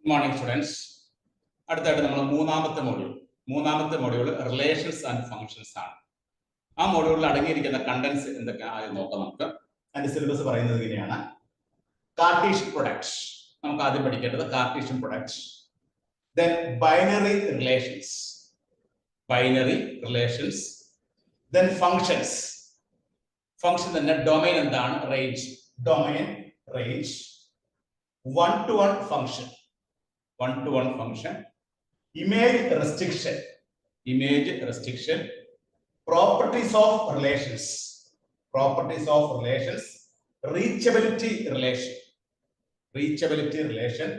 Good morning, students. അടുത്തായിട്ട് നമ്മൾ മൂന്നാമത്തെ മൊഡ്യൂൾ റിലേഷൻസ് ആൻഡ് ഫങ്ഷൻസ് ആണ്. ആ മൊഡ്യൂളിൽ അടങ്ങിയിരിക്കുന്ന കണ്ടന്റ്സ് എന്തൊക്കെ ആദ്യം നോക്കാം. നമുക്ക് അതിന്റെ സിലബസ് പറയുന്നത് ഇങ്ങനെയാണ്. കാർട്ടീഷ്യൻ പ്രൊഡക്ട്സ് നമുക്ക് ആദ്യം പഠിക്കേണ്ടത് Cartesian products, then binary relations, then functions. Function തന്നെ ഡൊമൈൻ എന്താണ്? Range, one to one function, image restriction, properties of relations, reachability relation,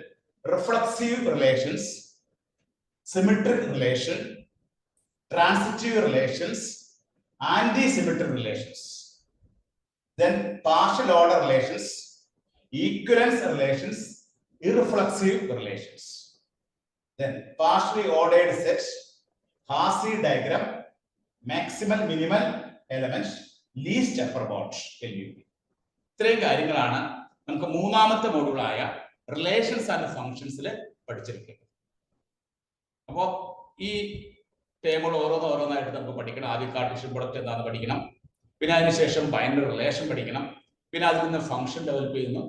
reflexive relations, symmetric relation, transitive relations, anti-symmetric relations, then partial order relations, equivalence relations, irreflexive relations, then partially ordered sets, Hasse diagram, maximal minimal elements, least upper bound. ഇത്രയും കാര്യങ്ങളാണ് നമുക്ക് മൂന്നാമത്തെ മൊഡ്യൂളായ relations and ഫങ്ഷൻസിൽ പഠിച്ചിരിക്കുന്നത്. അപ്പോൾ ഈ ടേമുകൾ ഓരോന്നായിട്ട് നമുക്ക് പഠിക്കണം. ആദ്യം കാർട്ടീഷ്യൻ പ്രൊഡക്റ്റ് എന്താണെന്ന് പഠിക്കണം, പിന്നെ അതിനുശേഷം ബൈനറി റിലേഷൻ പഠിക്കണം, പിന്നെ അതിൽ നിന്ന് ഫംഗ്ഷൻ ഡെവലപ്പ് ചെയ്യുന്നു,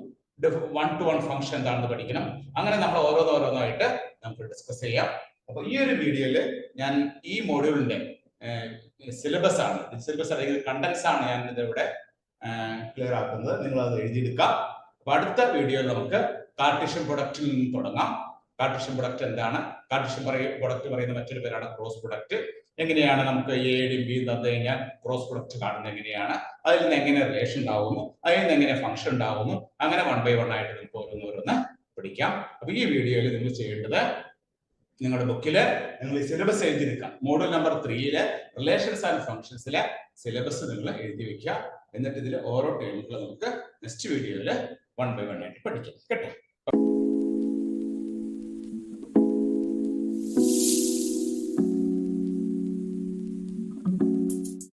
വൺ ടു വൺ ഫംഗ്ഷൻ എന്താണെന്ന് പഠിക്കണം. അങ്ങനെ നമ്മൾ ഓരോന്നായിട്ട് നമുക്ക് ഡിസ്കസ് ചെയ്യാം. അപ്പൊ ഈ ഒരു വീഡിയോയിൽ ഞാൻ ഈ മൊഡ്യൂളിന്റെ സിലബസ് അല്ലെങ്കിൽ കണ്ടന്റ്സ് ആണ് ഞാൻ ഇതിവിടെ ക്ലിയർ ആക്കുന്നത്. നിങ്ങൾ അത് എഴുതിയെടുക്കാം. അപ്പൊ അടുത്ത വീഡിയോയിൽ നമുക്ക് കാർട്ടീഷ്യൻ പ്രൊഡക്റ്റിൽ നിന്ന് തുടങ്ങാം. കാർട്ടീഷ്യൻ പ്രൊഡക്റ്റ് എന്താണ്? കാർട്ടീഷ്യൻ പ്രൊഡക്റ്റ് പറയുന്ന മറ്റൊരു പേരാണ് ക്രോസ് പ്രൊഡക്റ്റ്. എങ്ങനെയാണ് നമുക്ക് എയും ബിയും തന്നു കഴിഞ്ഞാൽ ക്രോസ് പ്രൊഡക്റ്റ് കാണുന്നത് എങ്ങനെയാണ്, അതിൽ നിന്ന് എങ്ങനെ റിലേഷൻ ഉണ്ടാവുന്നു, അതിൽ നിന്ന് എങ്ങനെ ഫംഗ്ഷൻ ഉണ്ടാവുന്നു, അങ്ങനെ 1 by 1 ആയിട്ട് നമുക്ക് ഓരോന്ന് പഠിക്കാം. അപ്പൊ ഈ വീഡിയോയിൽ നിങ്ങൾ ചെയ്യേണ്ടത്, നിങ്ങളുടെ ബുക്കില് നിങ്ങൾ സിലബസ് എഴുതിയെടുക്കാം. മോഡ്യൂൾ നമ്പർ 3 റിലേഷൻസ് ആൻഡ് ഫംഗ്ഷൻസിലെ സിലബസ് നിങ്ങൾ എഴുതി വെക്കുക. എന്നിട്ട് ഇതിൽ ഓരോ ടേമുകൾ നമുക്ക് നെക്സ്റ്റ് വീഡിയോയിൽ 1 by 1 ആയിട്ട് പഠിക്കാം കേട്ടോ.